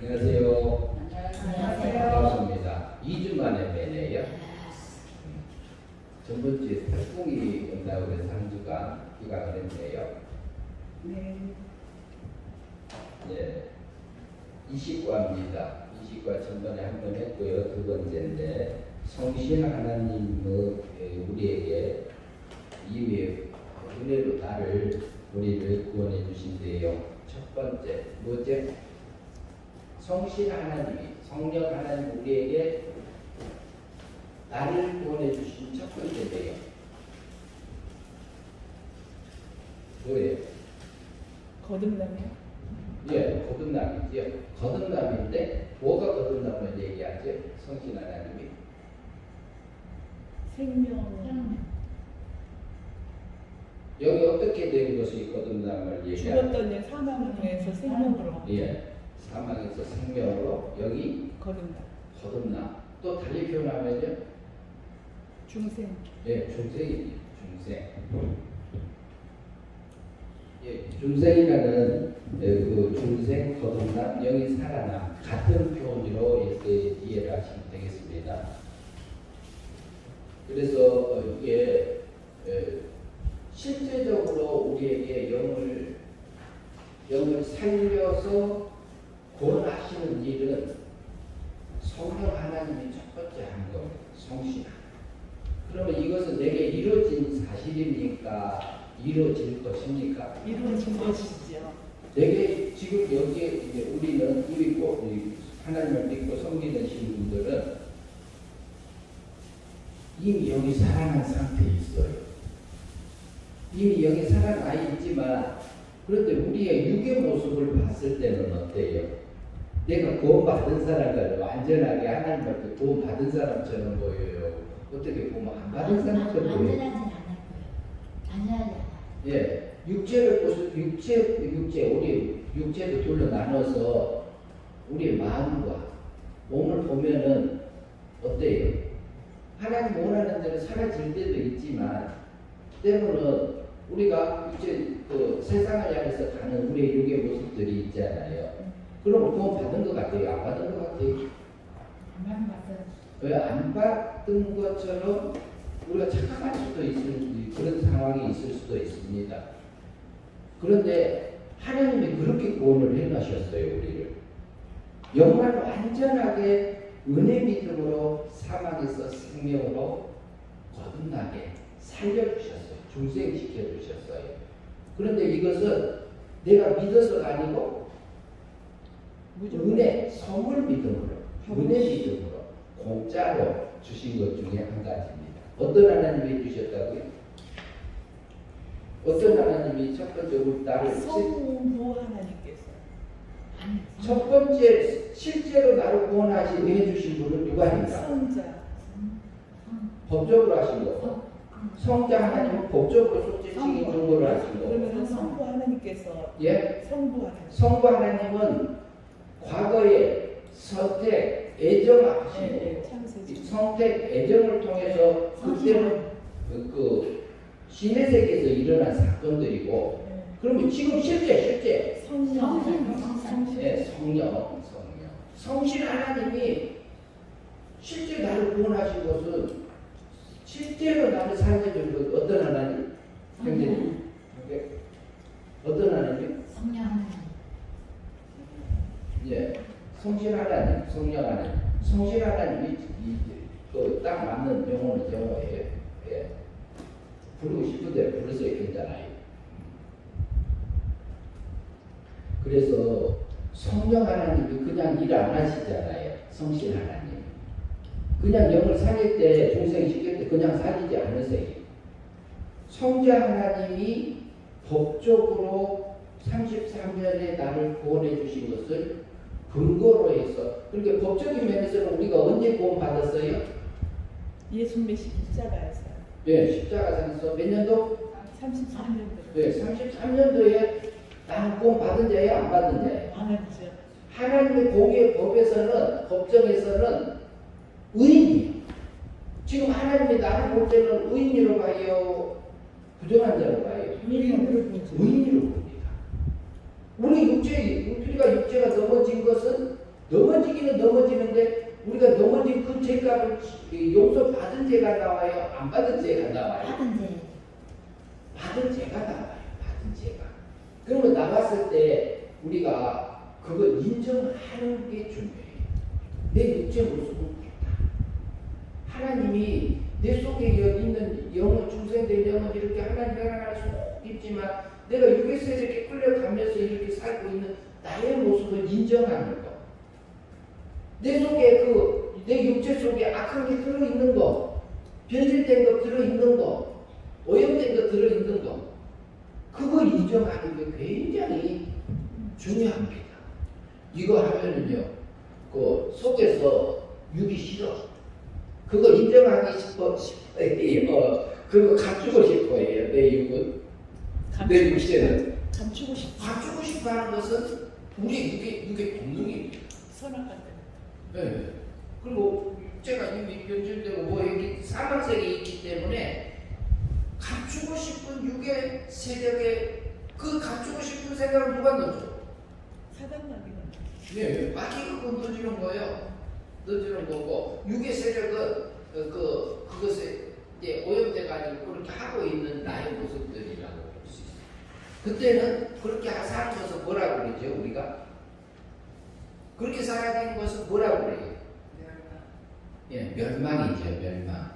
안녕하세요. 안녕하세요. 반갑습니다. 2주 만에 뵈네요. 전번 주에 태풍이 온다고 해서 한 주간 기각을 했네요. 네. 예. 이식과입니다. 이식과 전번에 한 번 했고요. 두 번째인데 성신 하나님의 우리에게 이외에 은혜로 우리를 구원해 주신대요. 첫 번째 뭐죠? 성신 하나님이 성령 하나님 우리에게 나를 구원해 주신 첫 번째인데요. 뭐예요? 거듭남이요? 예, 거듭남이지요. 거듭남인데 뭐가 거듭남을 얘기하죠? 성신 하나님이 생명. 여기 어떻게 된 것이 거듭남을 얘기하죠? 죽었던 일 사망에서 생명으로. 예, 사망에서 생명으로 여기 거듭남. 거듭남. 또 달리 표현하면요, 중생. 예, 중생이지, 중생. 예, 중생이라는 그 중생, 거듭남, 영이 살아남 같은 표현으로 이렇게 이해를 하시면 되겠습니다. 그래서 이게 실제적으로 우리에게 영을 살려서 구원하시는 일은 성령 하나님이 첫 번째 하는 겁니다. 성신하. 그러면 이것은 내게 이루어진 사실입니까? 이루어질 것입니까? 이루어진 것이죠. 내게 지금 여기에 이제 우리는 하나님을 믿고 섬기는 분들은 이미 여기 살아난 상태에 있어요. 이미 여기 살아나 있지만 그런데 우리의 육의 모습을 봤을 때는 어때요? 내가 구원받은 사람과 완전하게 하나님 앞에 구원받은 사람처럼 보여요. 어떻게 보면 안 받은 사람처럼 보여요. 완전하진 않았고요. 완전하지 않아요. 예, 우리 육체도 둘로 나눠서 우리의 마음과 몸을 보면은 어때요? 하나님 원하는 대로 사라질 때도 있지만 때로는 우리가 세상을 향해서 가는 우리의 육의 모습들이 있잖아요. 그럼 구원 받은 것 같아요? 안 받은 것 같아요? 안 봤어요. 왜 안 받은 것처럼 우리가 착각할 수도 있을 그런 상황이 있을 수도 있습니다. 그런데 하나님이 그렇게 구원을 해놓으셨어요, 우리를. 영광을 완전하게 은혜 믿음으로 사망에서 생명으로 거듭나게 살려주셨어요. 중생시켜주셨어요. 그런데 이것은 내가 믿어서가 아니고 은혜, 선물 믿음으로, 은혜 믿음으로, 공짜로 주신 것 중에 한 가지입니다. 어떤 하나님이 주셨다고요? 어떤 하나님이 첫 번째 우리 나를 성부 하나님께서. 첫 번째 실제로 나를 구원하시 해주신 분은 누가입니까? 성자. 법적으로 하신 거. 성자 하나님은 법적으로 속죄식이 중보를 하신 거. 그러면 성부 하나님께서. 예? 성부 하나님. 성부 하나님은 과거에 선택, 애정하시고 네, 창세기. 선택, 애정을 통해서 그때는 신의 세계에서 일어난 사건들이고 네. 그러면 지금 실제 성령. 네, 성령 성신 하나님이 실제 나를 구원하신 것은 실제로 나를 살려준 것 어떤 하나님? 형제님? 어떤 하나님? 성령 하나님. 예, 성신 하나님, 성령 하나님. 성신 하나님이 딱 맞는 용어예요. 예. 부르고 싶은 대로 부르셔야 괜찮아요. 그래서 성령 하나님이 그냥 일 안 하시잖아요. 성신 하나님. 그냥 영을 살릴 때, 중생시킬 때 그냥 살리지 않으세요. 성자 하나님이 법적으로 33년에 나를 구원해 주신 것을 근거로 해서, 그러니까 법적인 면에서는 우리가 언제 구원받았어요? 예수님의 십자가에서. 네, 십자가상에서 몇 년도? 33년도. 네, 33년도에 나는 구원 받은 자예요, 안 받은 자예요? 안 했죠. 하나님의 공의 법에서는, 법정에서는 의인이에요. 지금 하나님이 나를 볼 때는 의인으로 봐요, 부정한 자로 봐요? 의인으로 보죠. 의인으로 봅니다. 우리가 육체가 넘어진 것은 넘어지기는 넘어지는데 우리가 넘어진 그 죄값을 용서 받은 죄가 나와요? 안 받은 죄가 나와요? 받은 죄. 받은 죄가 나와요. 받은 죄가. 그러면 나왔을 때 우리가 그걸 인정하는 게 중요해요. 내 육체 모습은 그렇다. 하나님이 내 속에 있는 영혼, 중생된 영혼 이렇게 하나님 속 있지만 내가 육에서 이렇게 끌려가면서 이렇게 살고 있는 나의 모습을 인정하는 거. 내 속에 내 육체 속에 악한 게 들어있는 거, 변질된 거 들어있는 거, 오염된 거 들어있는 거, 그거 인정하는 게 굉장히 중요합니다. 이거 하면은요, 그 속에서 육이 싫어. 그거 인정하기 싶어요. 그거 갖추고 싶어요. 내 육은, 내 육체는. 감추고 싶어. 갖추고 싶어 하는 것은 우리 육의 본능입니다. 선악관 때문에. 네. 그리고 육체가 이미 변질되고 뭐 여기 사망색이 있기 때문에 갖추고 싶은 육의 세력에 그 갖추고 싶은 생각을 누가 넣어줘? 사단마귀는. 네, 마귀가 그거 넣어주는 거예요. 넣어주는 거고 육의 세력은 그것에 이제 오염돼가지고 그렇게 하고 있는 나의 모습들이라고 볼 수 있어요. 그때는 그렇게 사는 것을 뭐라고 그러죠? 우리가 그렇게 살아가는 것을 뭐라고 그래요? 예, 멸망이죠, 멸망.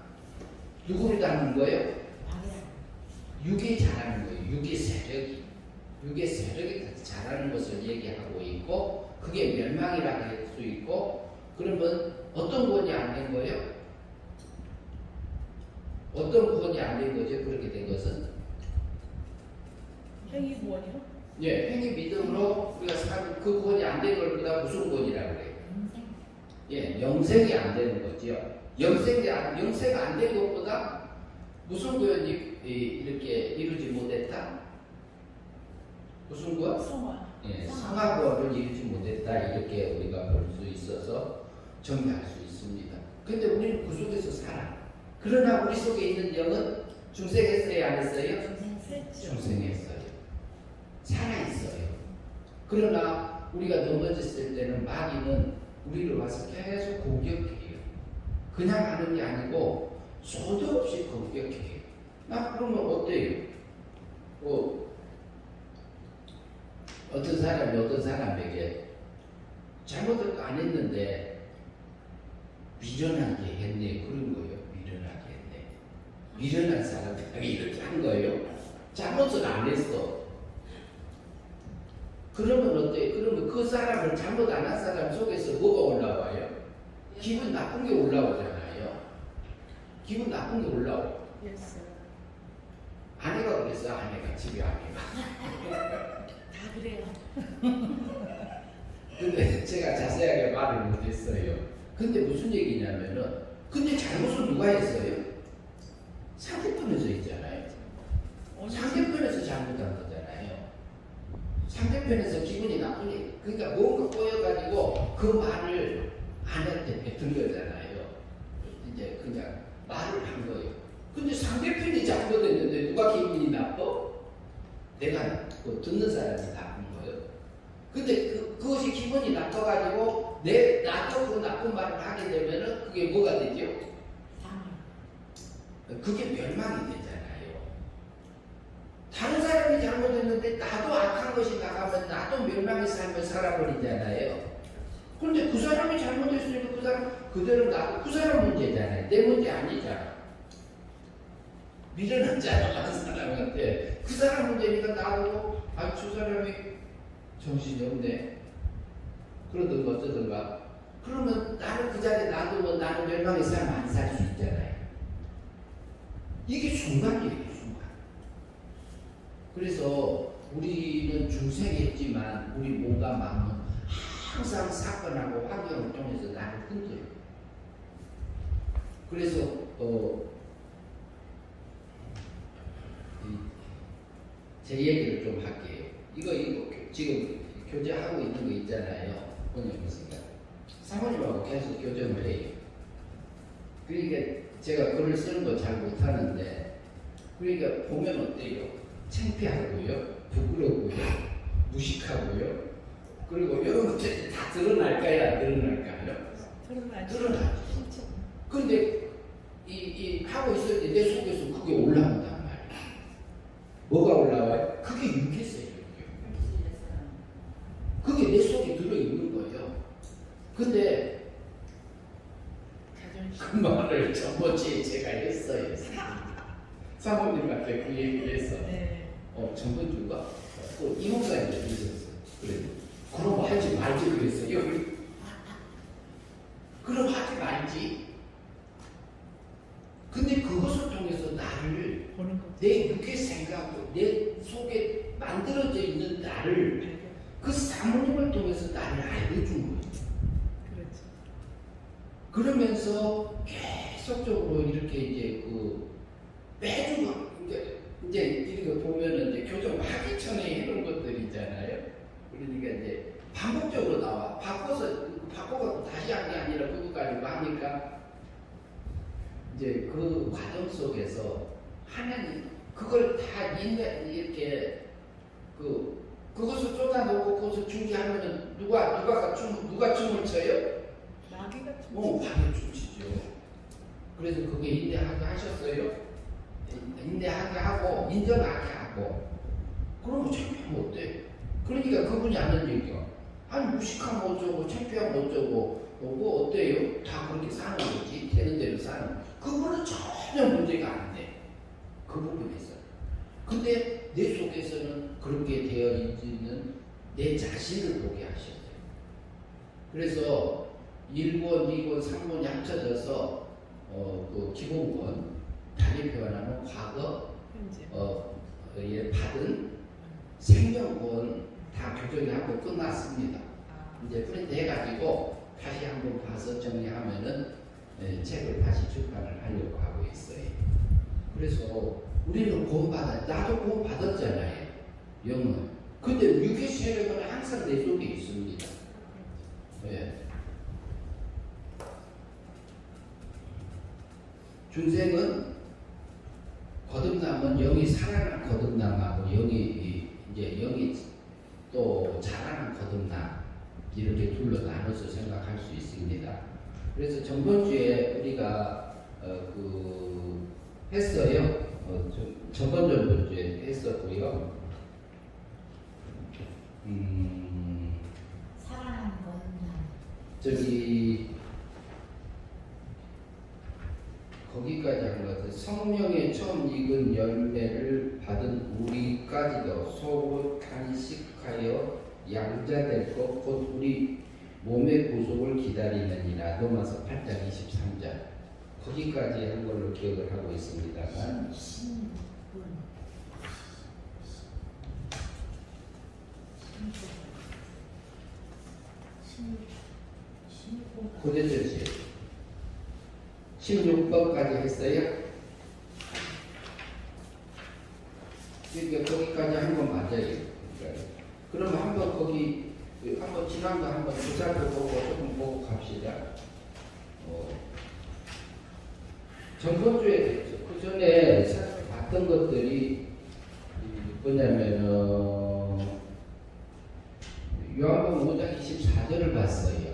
누구를 닮은 거예요? 육이 잘하는 거예요. 육의 세력이 잘하는 것을 얘기하고 있고, 그게 멸망이라고 할 수 있고, 그러면 어떤 구원이 안 된 거예요? 어떤 구원이 안 된 거죠? 그렇게 된 것은? 행위 구원이요? 예, 행위 믿음으로 우리가 사는 그 구원이 안 된 걸 그다 무슨 구원이라고 그래요? 예, 영생이 안 되는 거죠. 영생 안 된 것보다 무슨 구원이 이렇게 이루지 못했다? 무슨 구원? 성화. 예, 성화 구원을 이루지 못했다. 이렇게 우리가 볼 수 있어서 정리할 수 있습니다. 근데 우리는 그 속에서 살아. 그러나 우리 속에 있는 영은 중생했어요? 안 했어요? 중생했어요. 살아있어요. 그러나 우리가 넘어졌을 때는 마귀는 우리를 와서 계속 공격해요. 그냥 하는 게 아니고 소도 없이 공격해요. 나 그러면 어때요? 어떤 사람이 어떤 사람에게 잘못을 안 했는데 미련하게 했네. 그런 거예요. 미련하게 했네. 미련한 사람이 이렇게 한 거예요. 잘못을 안 했어. 그러면 어때? 그러면 그 사람을 잘못 안 한 사람 속에서 뭐가 올라와요? 기분 나쁜 게 올라오잖아요. 기분 나쁜 게 올라와. 예스. 아내가 그랬어. 아내가 집에 아내가. 다 그래요. 근데 제가 자세하게 말을 못했어요. 근데 무슨 얘기냐면은 근데 잘못은 누가 했어요? 상대편에서 있잖아요. 상대편에서 잘못한 거잖아요. 상대편에서 기분이 나쁘니 그러니까 뭔가 꼬여가지고 그 말을 아내한테 뱉은 거잖아요. 이제 그냥 말을 한 거예요. 근데 상대편이 잘못했는데 누가 기분이 나빠? 내가 그 듣는 사람이 나쁜 거예요. 근데 그것이 기분이 나빠가지고 나도 그 나쁜 말을 하게 되면은 그게 뭐가 되죠? 그게 멸망이 되잖아요. 다른 사람이 잘못했는데 나도 악한 것이 나가면 나도 멸망의 삶을 살아버리잖아요. 그런데 그 사람이 잘못했으니까 그 사람 그대로 나도 그 사람 문제잖아요. 내 문제 아니잖아. 미련하잖아. 다른 사람한테 그 사람 문제니까 나도 저 사람이 정신이 없네. 그러든가 어쩌든가. 그러면 나는 그 자리에 놔두면 나는 멸망의 삶 안 살 수 있잖아요. 이게 순간이에요, 순간. 그래서 우리는 중생했지만 우리 몸과 마음은 항상 사건하고 환경을 통해서 나를 흔들어요. 그래서 제 얘기를 좀 할게요. 이거 지금 교제하고 있는 거 있잖아요. 번역했으니까 사모님하고 계속 교정을 해요. 그러니까 제가 글을 쓰는 거 잘 못하는데 그러니까 보면 어때요? 창피하고요, 부끄럽고요, 무식하고요. 그리고 이런 것들이 다 드러날까요? 안 드러날까? 드러나지. 드러나지. 실체. 근데 이 하고 있을 때 내 속에서 그게 올라온단 말이야. 뭐가 올라와요? 그게 육했어요. 그게 내 속에 들어있는 거예요. 근데 자존심. 그 말을 전번주에 제가 했어요. 사모님한테 그 얘기를 했어. 네. 전번주가 이 목사님한테 있었어. 그래. 그럼 하지 말지 그랬어요. 그럼 하지 말지. 근데 그것을 통해서 나를 보는 거. 내 육의 생각으로 내 속에 만들어져 있는 나를 그 사모님을 통해서 나를 알려준 거예요. 그렇죠. 그러면서 계속적으로 이렇게 이제 매주 이제 이렇게 보면은 이제 교정 하기 전에 해놓은 것들 있잖아요. 그러니까 이제 반복적으로 나와. 바꿔서 다시 한 게 아니라 그거 가지고 하니까 이제 그 과정 속에서 하나님 그걸 다 이렇게 그것을 쏟아놓고 그것을 중지하면은 누가 춤을 춰요? 마귀가 마귀가 춤추죠. 그래서 그게 인내하게 하셨어요. 인내하게 하고 인정하게 하고 그러면 창피하면 어때? 그러니까 그분이 하는 얘기야. 아니 무식하면 어쩌고 창피하면 어쩌고 뭐 어때요? 다 그렇게 사는 거지. 되는 대로 사는. 그분은 전혀 문제가 안 돼. 그 부분에서. 근데 내 속에서는 그렇게 되어 있는 내 자신을 보게 하셨어요. 그래서 1권, 2권, 3권이 합쳐져서 그 기본권 달리 표현하면 과거 예, 받은 생명권 다 교정이 하고 끝났습니다. 이제 프린트 해가지고 다시 한번 봐서 정리하면은 책을 다시 출판을 하려고 하고 있어요. 그래서 우리는 나도 구원 받았잖아요. 영은. 근데 육의 세력은 항상 내 속에 있습니다. 예. 중생은 거듭남은 영이 살아난 거듭남하고 영이 또 자라는 거듭남 이렇게 둘로 나눠서 생각할 수 있습니다. 그래서 전번주에 우리가 했어요. 전번주에 했었고요. 사랑하는 거듭남. 거기까지 한 것 같아요. 성령의 처음 익은 열매를 받은 우리까지도 속으로 탄식하여 양자될 것 곧 우리 몸의 구속을 기다리느니라. 로마서 8장 23절 거기까지 한 걸로 기억을 하고 있습니다만 고대절지 16번까지 했어요. 그러니까 거기까지 한 건 맞아요. 그러면 한번 한번 지난거 한번 조사해보고 조금 보고 갑시다. 전번주에 됐죠. 그 전에 봤던 것들이 뭐냐면은 요한복음 5장 24절을 봤어요.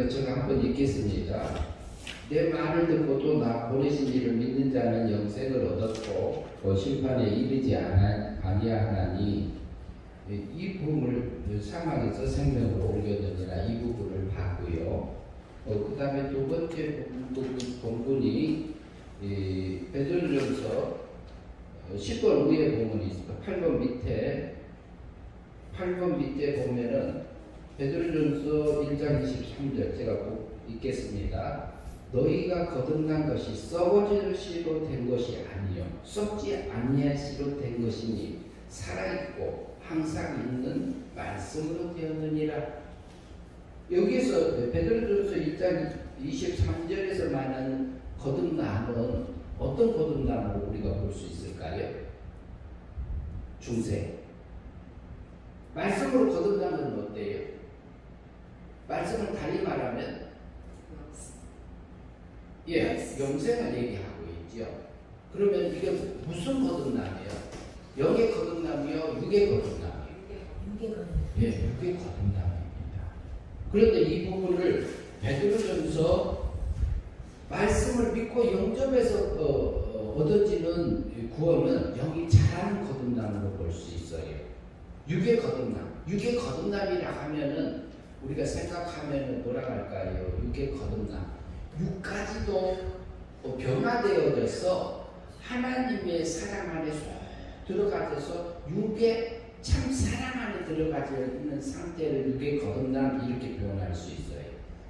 제가 한번 읽겠습니다. 내 말을 듣고도 나 보내신 이를 믿는 자는 영생을 얻었고 심판에 이르지 아니하나니 이 부분을 사망에서 생명으로 옮겼느니라. 이 부분을 봤고요. 그 다음에 두 번째 본문이 베드로전서 10번 위에 본문이 있습니다. 8번 밑에 보면은 베드로전서 1장 23절 제가 꼭 읽겠습니다. 너희가 거듭난 것이 썩어질 씨로 된 것이 아니요 썩지 아니할 씨로 된 것이니 살아있고 항상 있는 말씀으로 되었느니라. 여기서 베드로전서 1장 23절에서 말하는 거듭남은 어떤 거듭남으로 우리가 볼 수 있을까요? 중생. 말씀으로 거듭남은 어때요? 말씀을 달리 말하면 영생을 얘기하고 있죠. 그러면 이게 무슨 거듭남이에요? 영의 거듭남이요? 육의 거듭남이에요? 육의 거듭남. 예, 육의 거듭남입니다. 그런데 이 부분을 베드로전서 말씀을 믿고 영접해서 얻어지는 구원은 영이 잘하는 거듭남으로 볼 수 있어요. 육의 거듭남. 육의 거듭남이라 하면은 우리가 생각하면은 뭐라 할까요? 육의 거듭남. 육까지도 변화되어져서 하나님의 사랑 안에 쏙 들어가서 육의 참 사랑 안에 들어가져 있는 상태를 육의 거듭남 이렇게 표현할 수 있어요.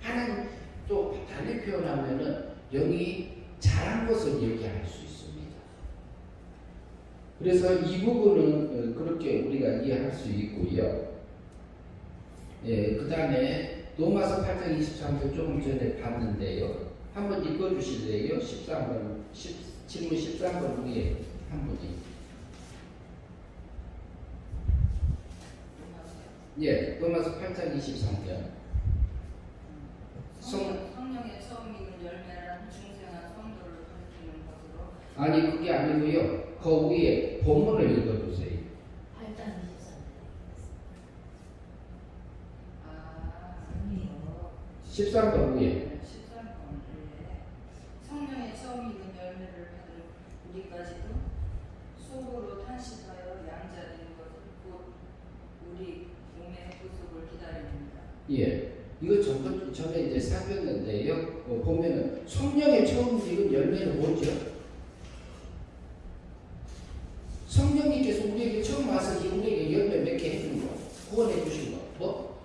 하나님 또 달리 표현하면은 영이 잘한 것을 얘기할 수 있습니다. 그래서 이 부분은 그렇게 우리가 이해할 수 있고요. 예, 그 다음에 로마서 8장 23절 조금 전에 봤는데요. 한번 읽어주실래요? 13번, 질문 13번 위에 한 분이. 예, 로마서 8장 23절. 성령의 처음 익은 열매란 중생한 성도를 가리키는 것으로. 아니 그게 아니고요. 그 위에 본문을 읽어주세요. 8장 13번 위에. 13번 위에 성령의 처음 익은 열매를 받은 우리까지도 속으로 탄식하여 양자된 것을 곧 우리 몸의 구속을 기다립니다. 예. 이거 전에 이제 살폈는데요. 보면은 성령의 처음 익은 열매는 뭐죠? 성령이 계속 우리에게 처음 와서 우리에게 열매 맺게 해준 거, 구원해 주신 거, 뭐?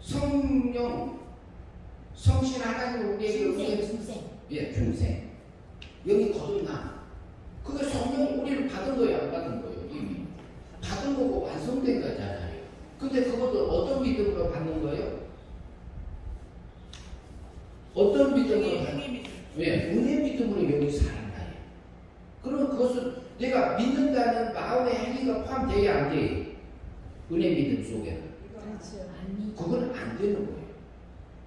성령, 성신 하나님 우리에게 중생. 예, 중생. 여기 거듭나. 그게 성령 우리를 받은 거예요, 안 받은 거예요? 이미 받은 거고 완성된 거잖아요. 근데 그것도 어떤 믿음으로 받는 거예요? 어떤 믿음으로 받는 거예요? 예, 은혜 믿음으로 여기 살아나요. 그러면 그것은 내가 믿는다는 마음의 행위가 포함되어야 안 돼요. 은혜 믿음 속에는. 그렇죠. 아니. 그건 안 되는 거예요.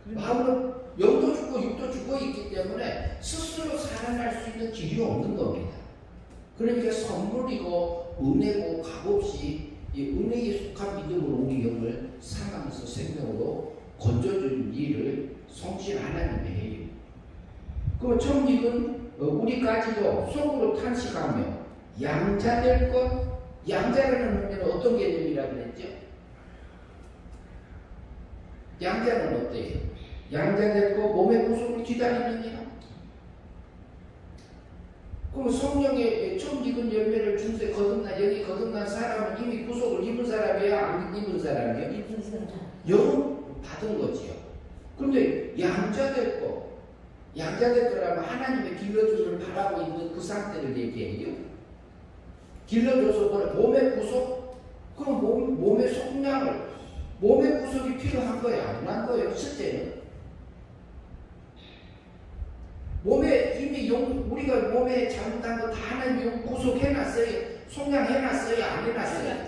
마음은 영도 죽고 육도 죽어 있기 때문에 스스로 살아날 수 있는 길이 없는 겁니다. 그러니까 선물이고 은혜고 값없이 이 은혜에 속한 믿음으로 우리 영을 사망에서 생명으로 건져주는 일을 성실 하나님이 해요. 그럼 처음 읽은 우리까지도 속으로 탄식하며 양자될 것, 양자라는 의미는 어떤 개념이라 그랬죠? 양자는 어때요? 양자될 것, 몸의 구속을 기다리느니라. 그럼 성령의 처음 익은 열매를 중세 거듭난 여기 거듭난 사람은 이미 구속을 입은 사람이야, 안 입은 사람이야? 입은 사람. 영은 받은 거지요. 그런데 양자될 거, 양자될 거라면 하나님의 길러주기를 바라고 있는 그 상태를 얘기해요. 길러줘서 뭐래? 몸의 구속? 그럼 몸의 속량을, 몸의 구속이 필요한 거야, 안 한 거예요, 실제는. 몸에 이미 우리가 몸에 잘못한 거 다 하나님이 구속해놨어요. 속량해놨어요, 안 해놨어요?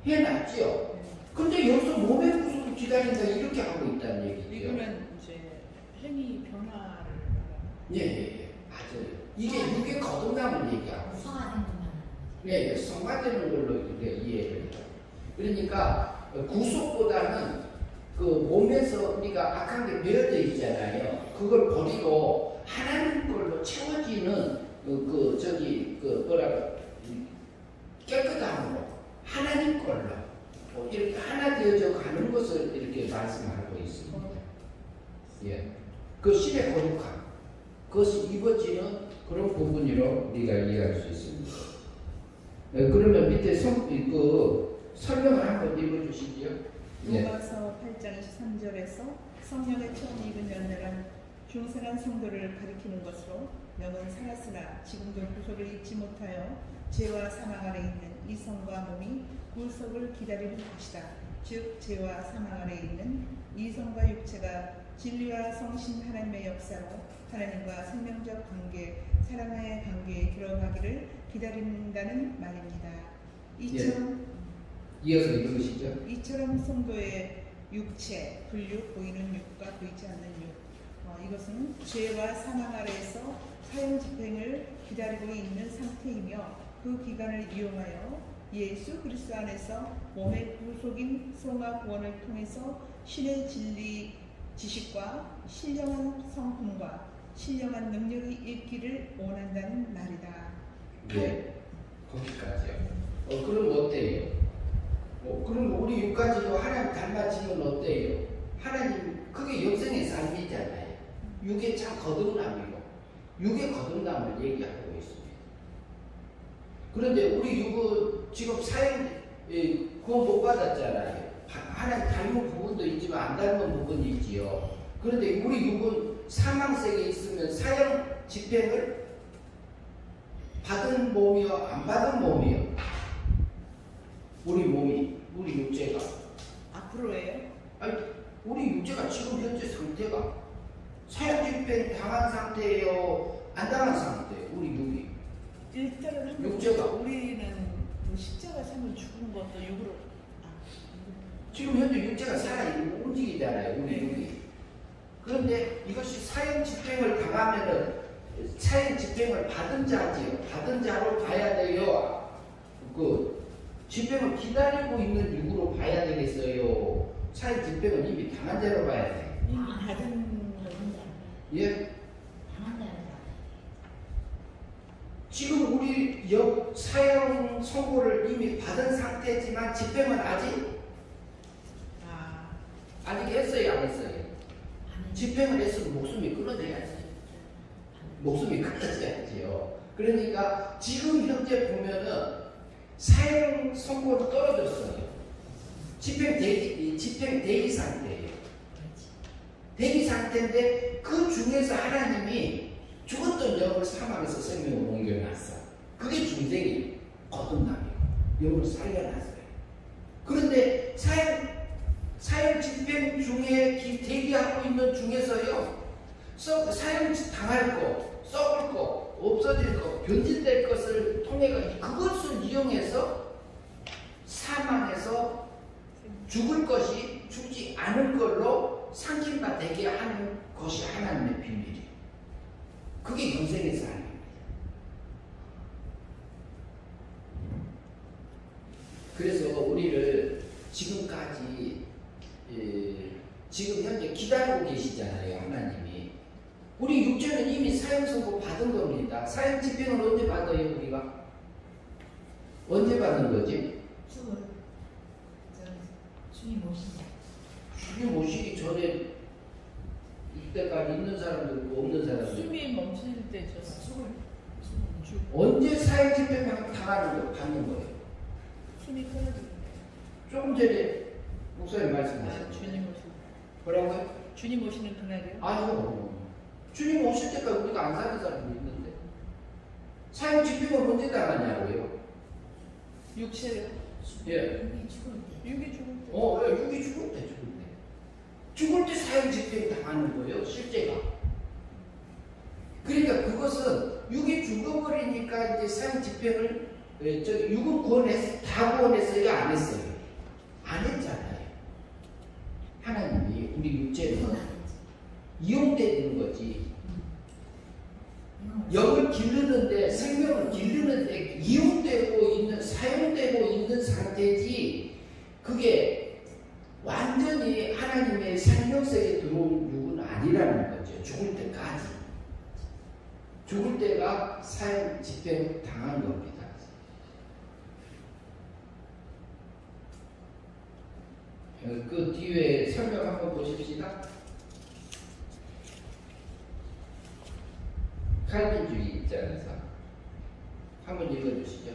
해놨죠. 근데 여기서 몸의 구속을 기다린다 이렇게 하고 있다는 얘기죠. 이거는 이제 행위 변화를 예, 맞아요. 이게 육의 거듭남을 얘기하고 성화된 것만. 예, 성화되는 걸로 이렇게 이해를 해요. 그러니까 구속보다는 그 몸에서 우리가 악한 게 배어져 있잖아요. 그걸 버리고 하나님 걸로 채워지는 깨끗함으로 하나님 걸로 이렇게 하나 되어져 가는 것을 이렇게 말씀하고 있습니다. 예, 그 신의 거룩함, 그것이 입어지는 그런 부분이로 우리가 이해할 수 있습니다. 예, 그러면 밑에 설명을 한번 읽어주시죠. 예. 로마서 8장 23절에서 성령의 처음 익은 열매란 중생한 성도를 가리키는 것으로 영은 살았으나 지금도 구속을 잊지 못하여 죄와 사망 아래 있는 이성과 몸이 구속을 기다리는 것이다. 즉 죄와 사망 아래 있는 이성과 육체가 진리와 성신 하나님의 역사로 하나님과 생명적 관계, 사랑의 관계에 들어가기를 기다린다는 말입니다. 이어서 읽으시죠. 이처럼 성도의 육체, 불육, 보이는 육과 보이지 않는 육, 이것은 죄와 사망 아래에서 사형 집행을 기다리고 있는 상태이며 그 기간을 이용하여 예수 그리스도 안에서 몸의 구속인 성화 구원을 통해서 신의 진리 지식과 신령한 성품과 신령한 능력이 있기를 원한다는 말이다. 네, 거기까지요. 그럼 어때요? 그럼 우리 육가지도 하나님 닮아지면 어때요? 하나님 그게 영생의 삶이잖아요. 육의 참 거듭남이고 육의 거듭남을 얘기하고 있습니다. 그런데 우리 육은 지금 사형 구원 못 받았잖아요. 하나님 닮은 부분도 있지만 안 닮은 부분이 있지요. 그런데 우리 육은 사망세에 있으면 사형 집행을 받은 몸이요, 안 받은 몸이요. 우리 몸이, 우리 육체가. 앞으로예요? 아니, 우리 육체가 지금 현재 상태가 사형 집행 당한 상태예요, 안 당한 상태예요. 우리 육이. 일단은 한번 육체가. 우리는 그 십자가 참을 죽은 것도 육으로 지금 현재 육체가 살아있는 움직이잖아요, 우리 육이. 그런데 이것이 사형 집행을 당하면은 사형 집행을 받은 자지요. 받은 자로 봐야 돼요. 그 집행을 기다리고 있는 육으로 봐야 되겠어요. 사형 집행은 이미 당한 자로 봐야 돼. 이미 받은 예? 당한다는 지금 우리 사형 선고를 이미 받은 상태지만 집행은 아직 했어요, 안 했어요? 집행을 했으면 목숨이 끊어져야지. 목숨이 끊어져야지요. 그러니까 지금 현재 보면은 사형 선고는 떨어졌어요. 집행 대기 상태예요. 대기 상태인데 그 중에서 하나님이 죽었던 영을 사망에서 생명으로 옮겨놨어. 그게 중생이 거듭남이고 영을 살려놨어요. 그런데 사형 집행 중에 대기하고 있는 중에서요, 사형 당할 거, 썩을 거, 없어질 거, 변질될 것을 통해 그것을 이용해서 사망해서 죽을 것이 죽지 않은 걸로 상kim바 되게 하는 것이 하나님의 비밀이에요. 그게 영생의 삶입니다. 그래서 우리를 지금까지 지금 현재 기다리고 계시잖아요, 하나님이. 우리 육체는 이미 사형 선고 받은 겁니다. 사형 집행을 언제 받아요, 우리가? 언제 받는 거지? 죽을 주님 오신다. 주님 오시기 전에 이때까지 있는 사람도 있고 없는 사람도 있고. 숨이 멈출 때죠. 언제 사형 집행 당하는 거 받는 거예요? 숨이 끊어지는 조금 전에 목사님 말씀하셨죠. 주님 오시는 뭐라고요? 주님 오시는 그날이요? 아니요. 주님 오실 때까지 우리가 안 사는 사람도 있는데 사형 집행을 언제 당하냐고요? 육체요? 예. 여기 죽을 때. 육이 죽을 때. 왜 육이 죽을 때. 죽을 때 사형 집행 당하는 거예요, 실제가. 그러니까 그것은 육이 죽어버리니까 이제 사형 집행을 육은 구원했어, 다 구원했어요, 안 했어요? 안 했잖아요. 하나님이 우리 육체는 이용되는 거지. 영을 기르는데, 생명을 기르는데 이용되고 있는, 사용되고 있는 상태지, 그게 완전히 하나님의 생명세에 들어온 육은 아니라는 거죠. 죽을 때까지. 죽을 때가 사형 집행 당한 겁니다. 그 뒤에 설명 한번 보십시다. 칼빈주의 입장에서 한번 읽어주시죠.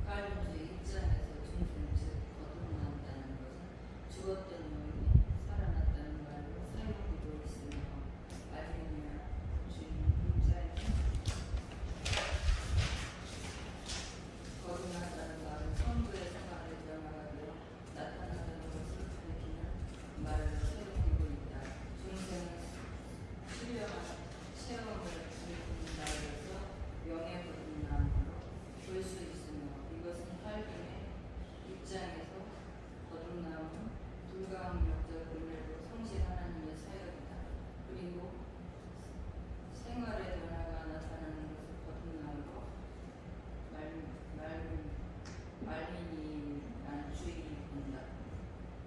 칼빈주의 입장에서 중생즉 거듭난다는 것은 죽었던 영이 살아났다는 말로 사용되고 있으며 알겠냐 주님 입장에서 거듭난다는 말은 성도의 생활을 변화하여 나타나는 것을 가리키는 말로 사용되고 있다. 중생은 신령한 체험을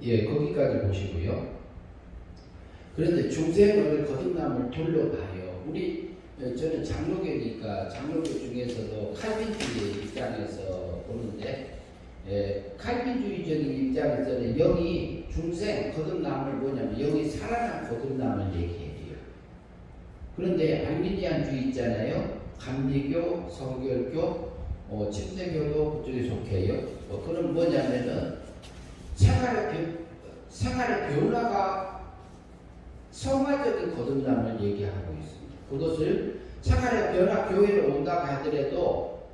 예, 거기까지 보시고요. 그런데 중생을 거듭남을 돌려봐요. 저는 장로교니까 장로교 중에서도 칼빈주의 입장에서 보는데, 칼빈주의적인 입장에서는 영이 중생 거듭남을 뭐냐면 영이 살아난 거듭남을 얘기해요. 그런데 알미니안주의 있잖아요. 감리교, 성결교, 침례교도 그쪽에 속해요. 그럼 뭐냐면은 생활의 변화가 성화적인 거듭남을 얘기하고 있습니다. 그것을 생활의 변화 교회를 온다고 하더라도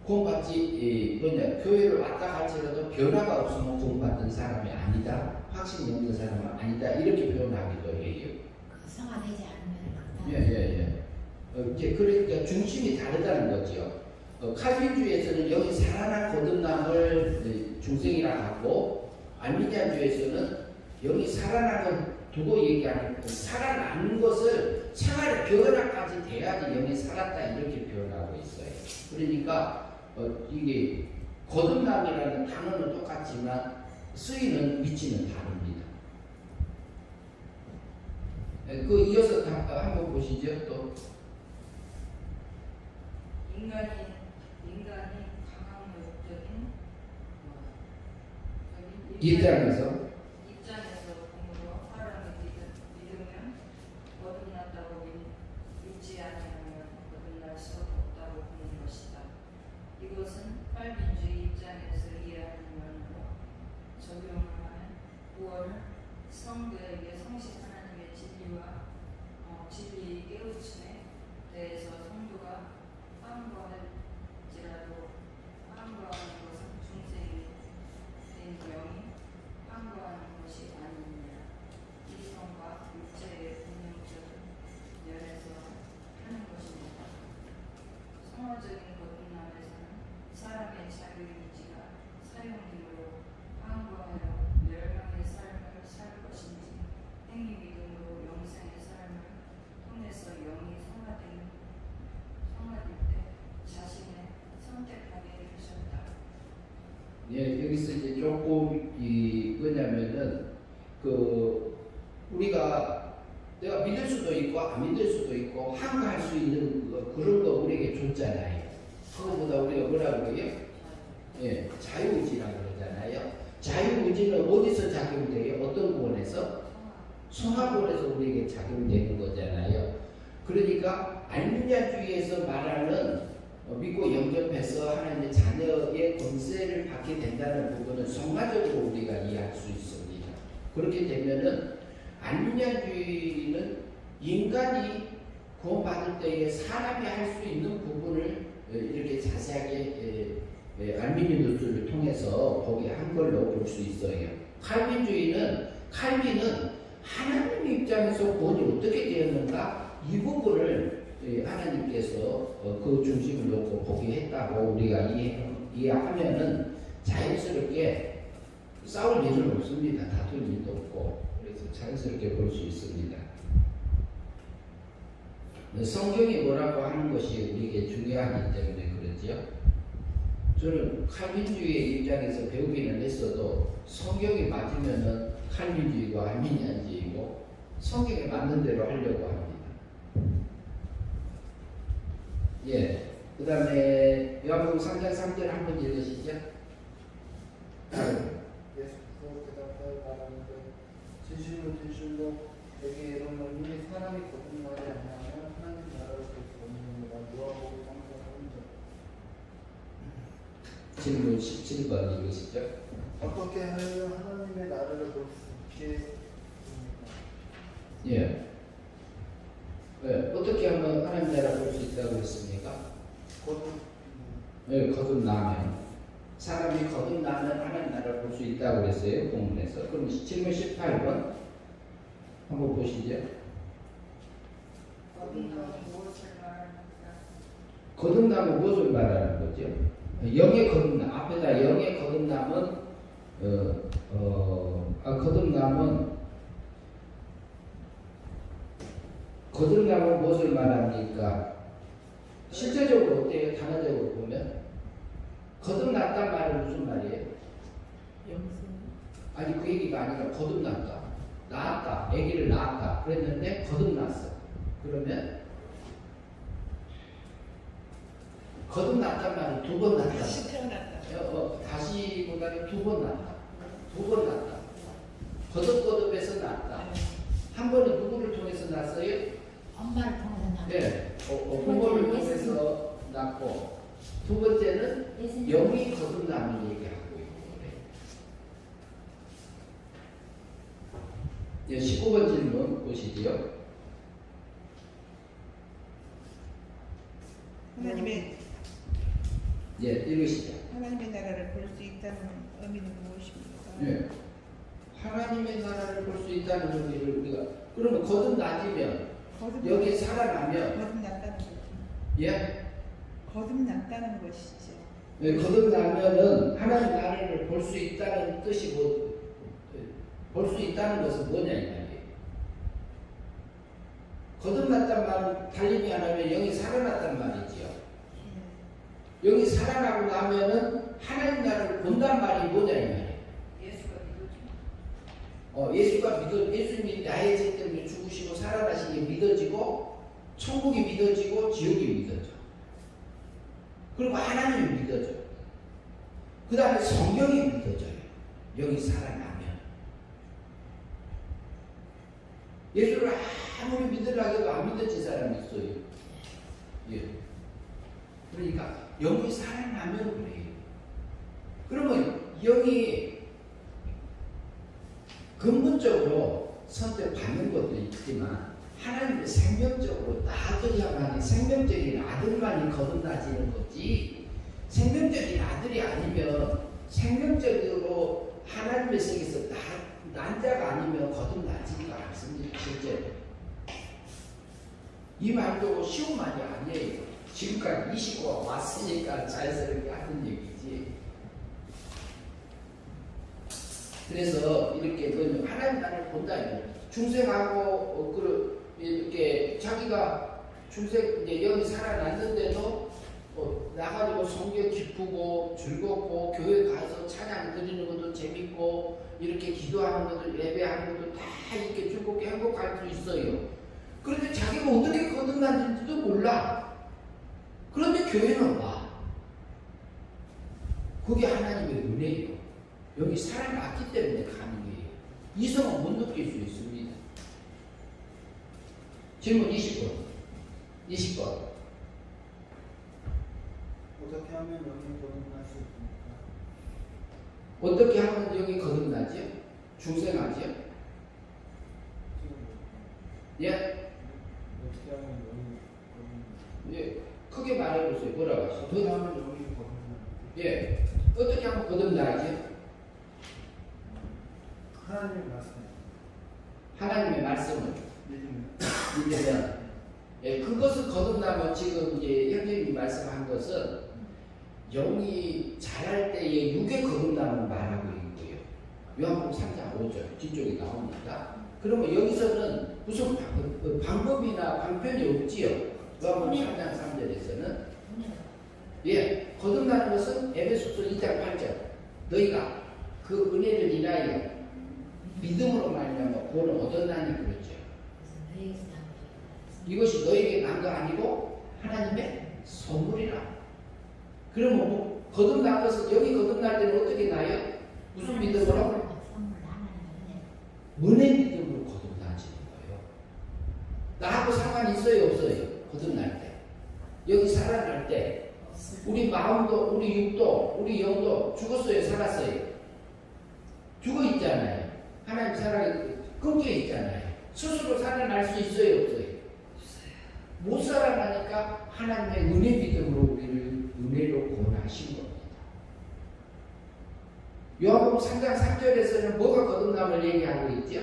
구원받지 교회를 왔다 할지라도 변화가 없으면 구원받는 사람이 아니다. 확신이 없는 사람은 아니다. 이렇게 표현하기도 해요. 그 성화되지 않으면 예. 이제 그러니까 중심이 다르다는 거죠. 칼빈주의에서는 여기 살아난 거듭남을 중생이라 하고, 알미니안주의에서는 여기 살아난 건 두고 얘기하는 거, 살아난 것을 생활의 변화까지 돼야지 영이 살았다 이렇게 표현하고 있어요. 그러니까 이게 거듭남이라는 단어는 똑같지만 쓰이는 위치는 다릅니다. 그 이어서 한번 보시죠. 또 인간이 강함적인 입장에서 공으로 사람이 믿으면 거듭났다고 믿지 않으면 거듭날 수 없다고 보는 것이다. 이것은 칼빈주의 입장에서 이해하는 면으로 적용하면 9월 성도에게 성실 하나님의 진리와 진리의 깨우침에 대해서 성도가 함구할지라도 함구하는 것은 중생이 된 영이 함구하는 것이 아니니라. 이성과 육체의 본능적인 면에서 하는 것입니다. 성화적인 거듭남에서는 사람의 자유의지가 사용됨으로 함구하여 멸망의 삶을 살 것인지 행위 믿음으로 영생의 삶을 통해서 영이 성화될 때 자신의 선택하게 하셨다. 예, 여기서 이제 조금 뭐냐면은 우리가 내가 믿을 수도 있고 안 믿을 수도 있고 항거할 수 있는 그런 거 우리에게 줬잖아요. 그거보다 우리가 뭐라고 그래요? 예, 자유의지라고 그러잖아요. 자유의지는 어디서 작용돼요? 어떤 부분에서? 성화본에서 우리에게 작용되는 거잖아요. 그러니까 알미니아주의에서 말하는 믿고 영접해서 하나님의 자녀의 권세를 받게 된다는 부분은 성화적으로 우리가 이해할 수 있습니다. 그렇게 되면은 알미니아주의는 인간이 구원받을 때에 사람이 할 수 있는 부분을 이렇게 자세하게 알미니누스를 통해서 보게 한 걸로 볼 수 있어요. 칼빈주의는 하나님 입장에서 구원이 어떻게 되었는가 이 부분을 하나님께서 그 중심을 놓고 보게 했다고 우리가 이해하면은 자연스럽게 싸울 일은 없습니다. 다툴 일도 없고 그래서 자연스럽게 볼 수 있습니다. 성경이 뭐라고 하는 것이 우리에게 중요하기 때문에 그렇죠. 저는 칼빈주의의 입장에서 배우기는 했어도 성경이 맞으면은 칼빈주의고 알미니안주의고 성경에 맞는 대로 하려고 합니다. 예. 그 다음에 요한복음 3장 3절 한번 읽으시죠. 예수께서 대답하여 말하는데 진실로 내게 이르노니 사람이 거듭나지 아니하면 하나님 나라를 볼 수 없느니라. 요한복음 3장 3절. 질문 17번 읽으시죠. 어떻게 하면 하나님의 나라를 볼 수 있게 됩니까? 예. 네, 어떻게 하면 하나님 나라 볼 수 있다고 했습니까? 거듭나면 사람이 거듭나면 하나님 나라 볼 수 있다고 그랬어요. 본문에서. 그럼 질문 18번 한번 보시죠. 거듭남은 무엇을 말합니까? 거듭남은 무엇을 말하는 거죠? 영의 거듭남 앞에다 영의 거듭남은 거듭남은 무엇을 말합니까? 실제적으로 어때요? 단어적으로 보면 거듭났단 말은 무슨 말이에요? 영생. 아니 그 얘기가 아니라 거듭났다. 낳았다. 아기를 낳았다. 그랬는데 거듭났어. 그러면 거듭났단 말은 두 번 낳았다. 다시 태어났다. 다시보다는 두 번 낳았다. 두 번 낳았다. 거듭거듭해서 낳았다. 한 번은 누구를 통해서 낳았어요? 엄마를 통해서 나. 네. 부모를 통해서 낳고 두 번째는 영이 거듭남을 얘기하고 있고 그래. 15번 질문 보시지요. 하나님의 읽으시죠. 하나님의 나라를 볼 수 있다는 의미는 무엇입니까? 네. 하나님의 나라를 볼 수 있다는 의미를 우리가 그러면 거듭나지면 여기 살아나면 거듭났다는 거죠. 예? 거듭났다는 것이죠. 네, 거듭나면은 하나님 나라를 볼 수 있다는 뜻이 볼 수 있다는 것은 뭐냐 이 말이에요. 거듭났단 말은 달리기 안 하면 영이 살아났단 말이지요. 영이 살아나고 나면은 하나님 나라를 본단 말이 뭐냐 이 말이에요. 예수가 예수님이 나의 죄 때문에 죽으시고 살아나신 게 믿어지고 천국이 믿어지고 지옥이 믿어져. 그리고 하나님이 믿어져. 그 다음에 성경이 믿어져요. 영이 살아나면. 예수를 아무리 믿으려고 해도 안 믿어진 사람이 있어요. 예. 그러니까 영이 살아나면 그래요. 그러면 영이 근본적으로 선택받는 것도 있지만 하나님의 생명적으로 아들이야만이 생명적인 아들만이 거듭나지는 거지 생명적인 아들이 아니면 생명적으로 하나님의 세계에서 난 자가 아니면 거듭나지가 않습니다. 실제로 이 말도 쉬운 말이 아니에요. 지금까지 20과 왔으니까 자연스럽게 하는 얘기지. 그래서 이렇게 하나님 나라를 본다. 중생하고 이렇게 자기가 중생 이제 영이 살아났는데도 나가지고 성경 기쁘고 즐겁고 교회 가서 찬양 드리는 것도 재밌고 이렇게 기도하는 것도 예배하는 것도 다 이렇게 즐겁게 행복할 수 있어요. 그런데 자기가 어떻게 거듭났는지도 몰라. 그런데 교회는 와. 그게 하나님의 은혜예요. 여기 살아났기 때문에 가능해요. 이성은 못 느낄 수 있습니다. 질문 20번. 20번. 어떻게 하면 영이 거듭날 수 있습니까? 어떻게 하면 영이 거듭나죠? 중생하죠? 예? 어떻게 하면 영이 거듭날 예. 크게 말해보세요. 뭐라고 하시죠? 어떻게 하면 영이 거듭날 예. 어떻게 하면 거듭나죠? 하나님의 말씀 하나님의 말씀을 믿으면 믿으면 예, 그것을 거듭나면 지금 이제 형제님이 말씀한 것은 영이 자랄 때에 육의 거듭남을 말하고 있고요. 요한복음 3장 5절 뒤쪽에 나옵니다. 그러면 여기서는 무슨 방법이나 방편이 없지요. 요한복음 3장 3절에서는 예, 거듭나는 것은 에베소서 2장 8절 너희가 그 은혜를 인하여 믿음으로 말미암아 구원을 얻었나니 그렇죠. 이것이 너에게 난 거 아니고 하나님의 선물이라. 그러면 뭐 거듭난 것은 여기 거듭날 때는 어떻게 나요? 무슨 믿음으로? 은혜 믿음으로 거듭나지는 거예요. 나하고 상관이 있어요 없어요? 거듭날 때 여기 살아날 때 우리 마음도 우리 육도 우리 영도 죽었어요 살았어요? 죽어 있잖아요. 하나님 사랑에 끊겨 있잖아요. 스스로 살아날 수 있어요 없어요? 못 살아나니까 하나님의 은혜 믿음으로 우리를 은혜로 구원하신 겁니다. 요한복음 3장 3절에서는 뭐가 거듭남을 얘기하고 있죠?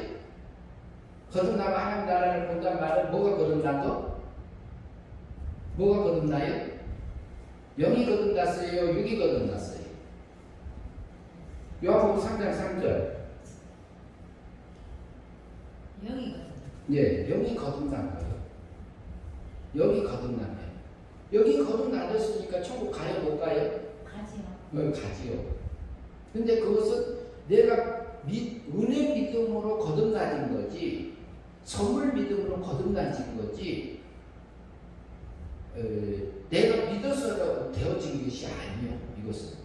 거듭나면 하나님 나라를 본다는 말은 뭐가 거듭난 거? 뭐가 거듭나요? 영이 거듭났어요? 육이 거듭났어요? 요한복음 3장 3절 영이 예, 영이 거듭난 거예요. 영이 거듭나면 여기 거듭나졌으니까 천국 가요 못 가요? 가지요. 가지요. 근데 그것은 내가 은혜 믿음으로 거듭나진 거지, 선물 믿음으로 거듭나진 거지, 내가 믿어서 되어진 것이 아니요. 이것은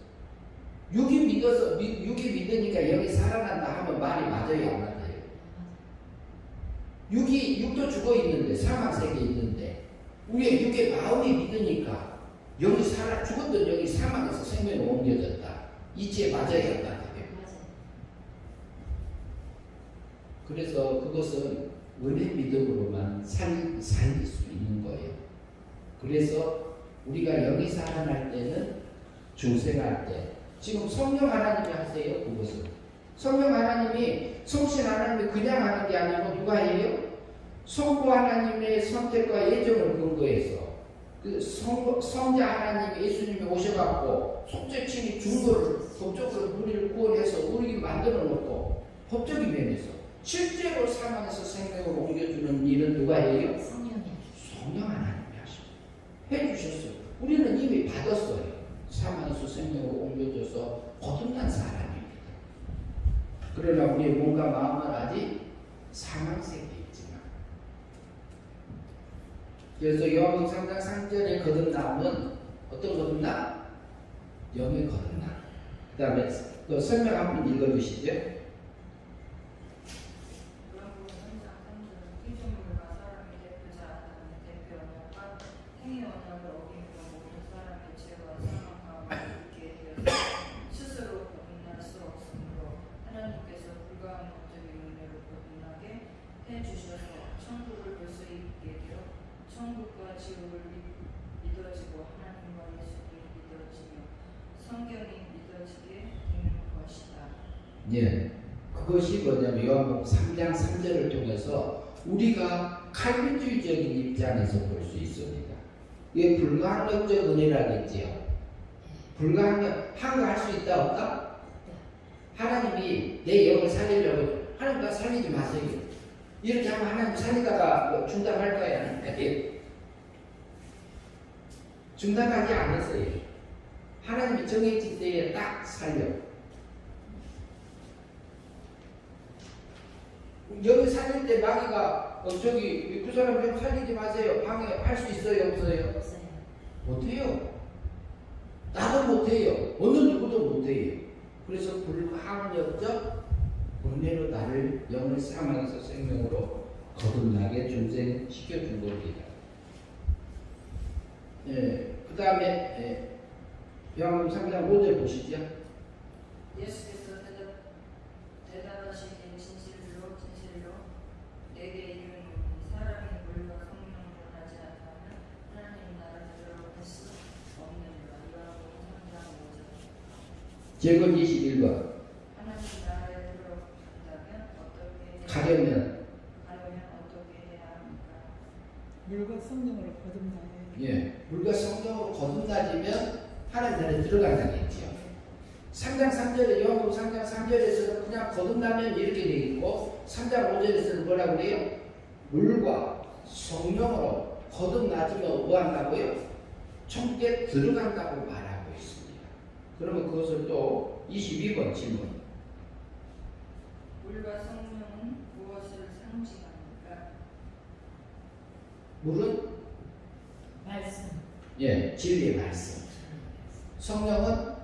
육이 믿으니까 여기 살아난다 하면 말이 맞아요, 안 맞아요? 육도 죽어 있는데, 사망 세계에 있는데, 우리의 육의 마음이 믿으니까 여기 죽었던 여기 사망에서 생명으로 옮겨졌다. 이치에 맞아야 한다. 그래서 그것은 은혜 믿음으로만 살릴 수 있는 거예요. 그래서 우리가 여기 살아날 때는 중생할 때, 지금 성령 하나님이 하세요. 그것은 성령 하나님이, 성신 하나님이 그냥 하는 게 아니고 누가 해요? 성부 하나님의 선택과 예정을 근거해서 그 성자 하나님 예수님이 오셔갖고 속죄친이 준 거를 법적으로 우리를 구원해서 우리 만들어 놓고 법적인 면에서 실제로 사망에서 생명으로 옮겨주는 일은 누가 해요? 성령 하나님이 해주셨어요. 우리는 이미 받았어요. 사망에서 생명으로 옮겨져서 거듭난 사람입니다. 그러나 우리의 몸과 마음은 아직 사망 세계에 있지만, 그래서 요한복음 3장 3절에 거듭남은 어떤 거듭남? 영의 거듭남. 그 다음에 그 설명 한번 읽어주시죠. 천국과 지옥을 믿어지고 하나님과 예수를 믿어지며 성경이 믿어지게 되는 것이다. 예, 그것이 뭐냐면 요한복음 3장 3절을 통해서 우리가 칼빈주의적인 입장에서 볼 수 있습니다. 이게 불가항력적 은혜라겠지요. 한거 할 수 있다 없다? 하나님이 내 영을 살리려고, 하나님 나 살리지 마세요. 이렇게 하면 하나님 살리다가 중단할 거야, 안 할까요? 중단하지 않았어요. 하나님이 정해진 때에 딱 살려. 여기 살릴 때 마귀가 저기 그 사람 좀 살리지 마세요. 방해할 수 있어요, 없어요? 못해요. 나도 못해요. 어느 누구도 못해요. 그래서 불가항력적 은혜로 나를 영을 사망에서 생명으로 거듭나게 중생시켜준 겁니다. 예, 그 다음에 요한복음 3장 5절 보시죠. 예수께서 대답하시기를 진실로 내게 이르노니 사람이 물과 성령으로 나지 않으면 하나님 나라를 들어갈 수 없느니라. 요한복음 3장 5절. 제목 21번. 하나님 나라에 들어간다면 어떻게 가려면 어떻게 해야 합니까? 물과 성령으로 거듭나야 예, 물과 성령으로 거듭나지면 하나님 나라에 들어간다겠죠. 3장 3절에 요한복음 3장 3절에서는 그냥 거듭나면 이렇게 되어 있고 3장 5절에서는 뭐라고 그래요? 물과 성령으로 거듭나지면 뭐 한다고요? 천국에 들어간다고 말하고 있습니다. 그러면 그것을 또 22번 질문. 물과 성령은 무엇을 상징합니까? 물은 말씀. 예, 진리의 말씀. 성령은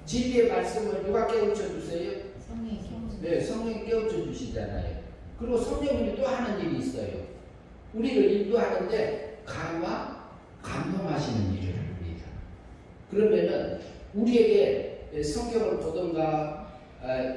진리의 말씀을 누가 깨우쳐 주세요? 성령이 네, 성령이 깨우쳐 주시잖아요. 그리고 성령님이 또 하는 일이 있어요. 우리를 인도하는데 감동하시는 일을 합니다. 그러면은 우리에게 성경을 보든가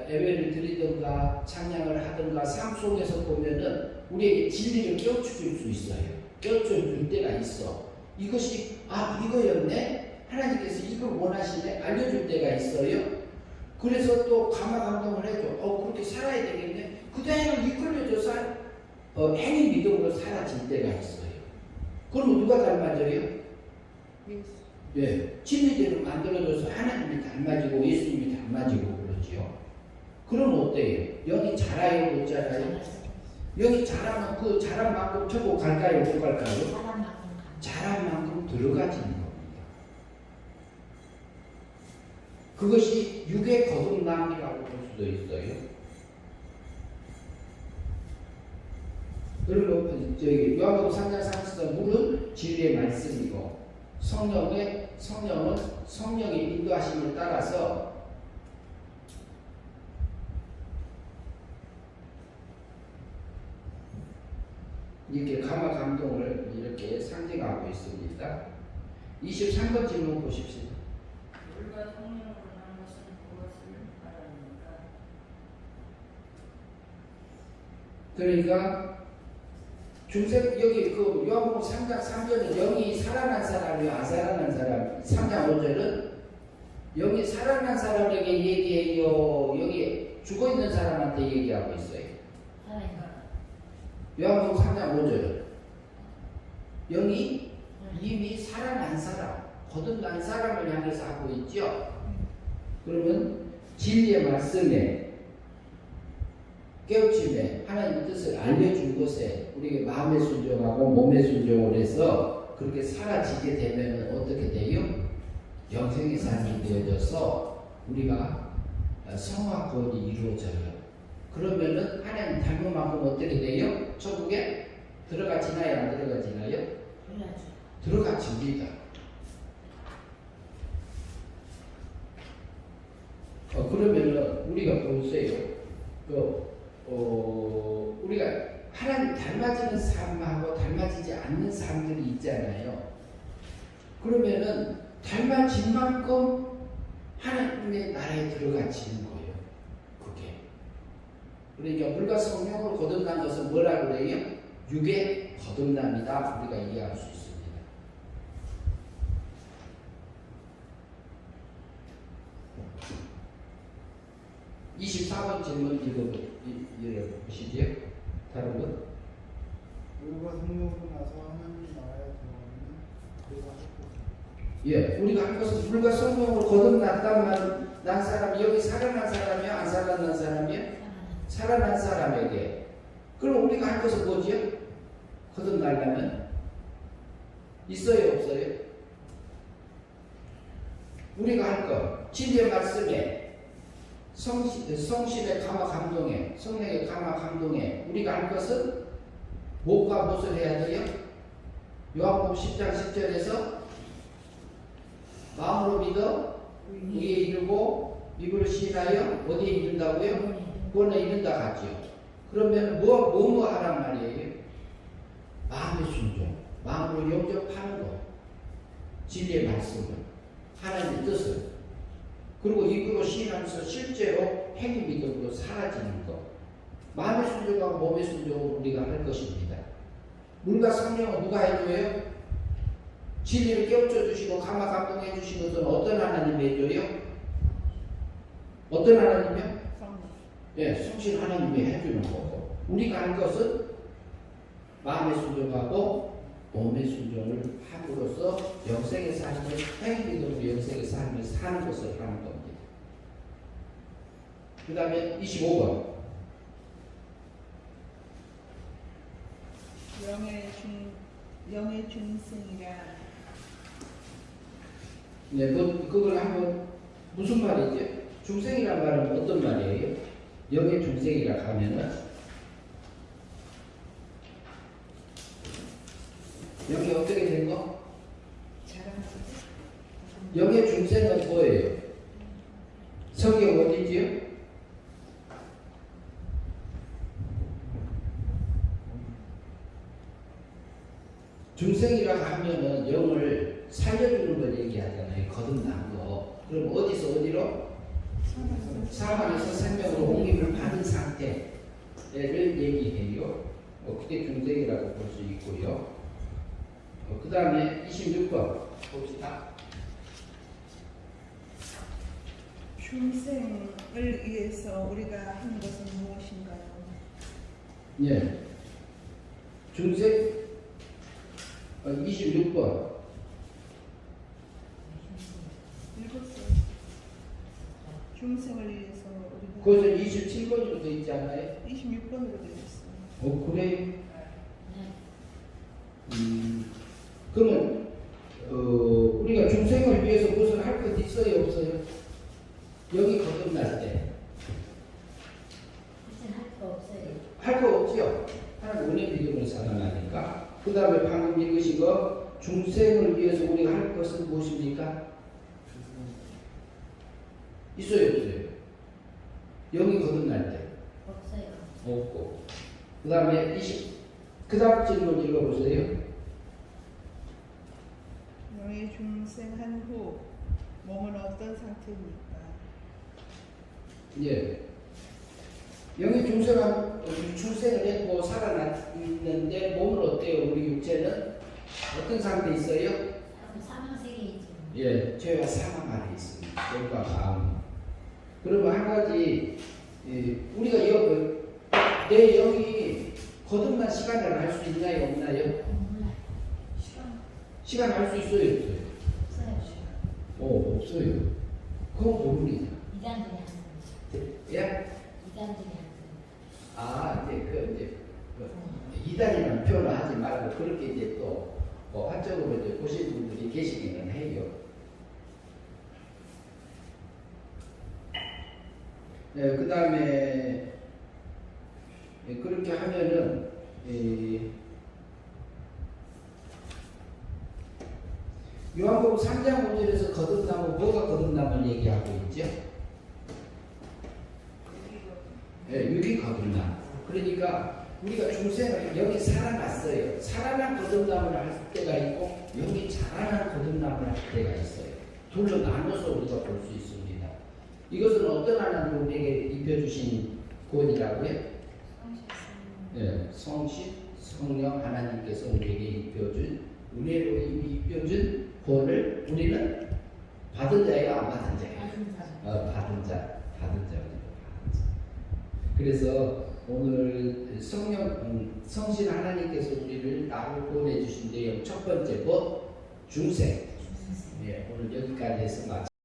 예배를 드리든가 찬양을 하든가 삶 속에서 보면은 우리에게 진리를 깨우쳐 줄 수 있어요. 깨우쳐 줄 때가 있어. 이것이 이거였네? 하나님께서 이걸 원하시네? 알려줄 때가 있어요. 그래서 또 감동을 해줘. 그렇게 살아야 되겠네? 그대로 이끌려줘서 행위 믿음으로 사라질 때가 있어요. 그러면 누가 닮아져요? 예, 진리대로 만들어줘서 하나님이 닮아지고 예수님이 닮아지고 그러지요. 그럼 어때요? 여기 자라요, 못 자라요? 여기 자라면 그 자란 만큼 천국 갈까요, 못 갈까요? 사람 만큼 자란 만큼 들어가지는 겁니다. 그것이 육의 거듭남이라고 볼 수도 있어요. 그리고 저기 요한복음 3장 30절 물은 진리의 말씀이고 성령은 성령의 인도하심을 따라서 이렇게 감화 감동을 이렇게 상징하고 있습니다. 23번 질문 보십시오. 물과 성령으로 난 것은 무엇을 말합니까? 그러니까 중생 여기 그 요한복음 3장 3절은 영이 살아난 사람이요 안 살아난 사람 3장 5절은 영이 살아난 사람에게 얘기해요. 여기 죽어있는 사람한테 얘기하고 있어요. 요한복음 3장 5절은 영이 이미 살아난 사람 거듭난 사람을 향해서 하고 있죠. 그러면 진리의 말씀에 깨우침에 하나님의 뜻을 알려준 것에 우리가 마음의 순종하고 몸의 순종을 해서 그렇게 사라지게 되면 어떻게 돼요? 영생의 삶이 되어져서 우리가 성화 구원이 이루어져요. 그러면은 하나님 닮은 만큼 어떻게 돼요? 천국에 들어가지나요? 안 들어가지나요? 들어가집니다. 그러면은 우리가 보세요. 우리가 하나님 닮아지는 삶하고 닮아지지 않는 삶들이 있잖아요. 그러면은 닮아진 만큼 하나님의 나라에 들어가지는 거예요. 그게. 그러니까 물과 성령으로 거듭난 것은 뭐라고 그래요? 육의 거듭남이다. 우리가 이해할 수 있습니다. 24번 질문 읽어보시죠. 다른 분? 물과 성령으로 나서 하나님 나라에 들어가면 우리가 할 것은 예, 우리가 할 것은 물과 성령으로 거듭났다면 난 사람이 여기 살아난 사람이야? 안 살아난 사람이야? 살아난 사람에게. 그럼 우리가 할 것은 뭐지요? 거듭나려면 있어요, 없어요? 우리가 할 것, 진리의 말씀에 성신의 감화 감동에 성령의 감화 감동에 우리가 할 것은 무엇과 무엇을 해야 돼요? 요한복음 10장 10절에서 마음으로 믿어 이에 이르고 입으로 시인하여 어디에 이른다고요? 구원에 이른다 하지요. 그러면 뭐 하란 말이에요? 마음의 순종, 마음으로 영접하는 것, 진리의 말씀을, 하나님의 뜻을, 그리고 입으로 시인하면서 실제로 행위 믿음으로 사라지는 것, 마음의 순종과 몸의 순종을 우리가 할 것입니다. 물과 성령은 누가 해줘요? 진리를 깨우쳐 주시고 감화 감동해 주시는 것은 어떤 하나님이 해줘요? 어떤 하나님이요? 예, 성신 하나님이 해주는 거고, 우리가 할 것은 마음의 순종하고 몸의 순종을 함으로써 영생의 삶을 행위 믿음으로 영생의 삶을 사는 것을 하는 겁니다. 그 다음에 25번. 영의 중생이라. 네, 그걸 한번 무슨 말이죠? 중생이란 말은 어떤 말이에요? 영의 중생이라 하면은 영이 어떻게 된 거? 영의 중생은 뭐예요? 성경 어디지요? 중생이라고 하면은 영을 살려주는 걸 얘기하잖아요. 거듭난 거. 그럼 어디서 어디로? 사망에서 생명으로 옮김을 받은 상태를 얘기해요. 그게 중생이라고 볼 수 있고요. 그 다음에 26번 봅시다. 중생을 위해서 우리가 한 것은 무엇인가요? 예. 중생 26번. 읽었어요. 중생을 위해서 우리가. 그것은 27번으로 되어 있지 않나요? 26번으로 되어 있어요. 그래요? 그러면 우리가 중생을 위해서 무엇을 할 것 있어요, 없어요? 여기 거듭날 때 이제 할 거 없어요. 할 거 없지요. 하나님 은혜 믿음으로 살아나니까. 그 다음에 방금 읽으신 거 중생을 위해서 우리가 할 것은 무엇입니까? 있어요 없어요? 여기 거듭날 때 없어요. 없고. 그 다음에 20. 그 다음 질문 읽어보세요. 영의 중생한 후 몸은 어떤 상태입니까? 예. 영이 중생을 했고 살아났는데 몸은 어때요? 우리 육체는 어떤 상태에 있어요? 사망 세계이죠. 예, 죄와 사망 안에 있습니다. 몸과 마음. 그러면 한 가지 우리가 내 영이 거듭난 시간을 알 수 있나요, 없나요? 몰라요. 시간 알 수 있어요, 없어요? 없어요. 없어요. 그건 모릅니다. 이단들이 한 거죠. 예? 이단들이 한 이제 이단이라는 표현을 하지 말고 그렇게 이제 또 한쪽으로 이제 보신 분들이 계시기는 해요. 네, 그 다음에 그렇게 하면은 요한복음 3장 5절에서 거듭나면 뭐가 거듭남을 얘기하고 있죠? 육이 거듭남. 그러니까 우리가 중생을 여기 살아났어요. 살아난 거듭남을 할 때가 있고 여기 자라난 거듭남을 할 때가 있어요. 둘로 나눠서 우리가 볼 수 있습니다. 이것은 어떤 하나님 우리에게 입혀주신 구원이라고요? 네, 성신, 성령 하나님께서 우리에게 입혀준 은혜로 입혀준 구원을 우리는 받은 자예요, 안 받은 자예요? 받은 자. 그래서 오늘 성신 하나님께서 우리를 나를 구원해 주신데요. 첫 번째 법 중생. 예, 오늘 여기까지 해서 마치.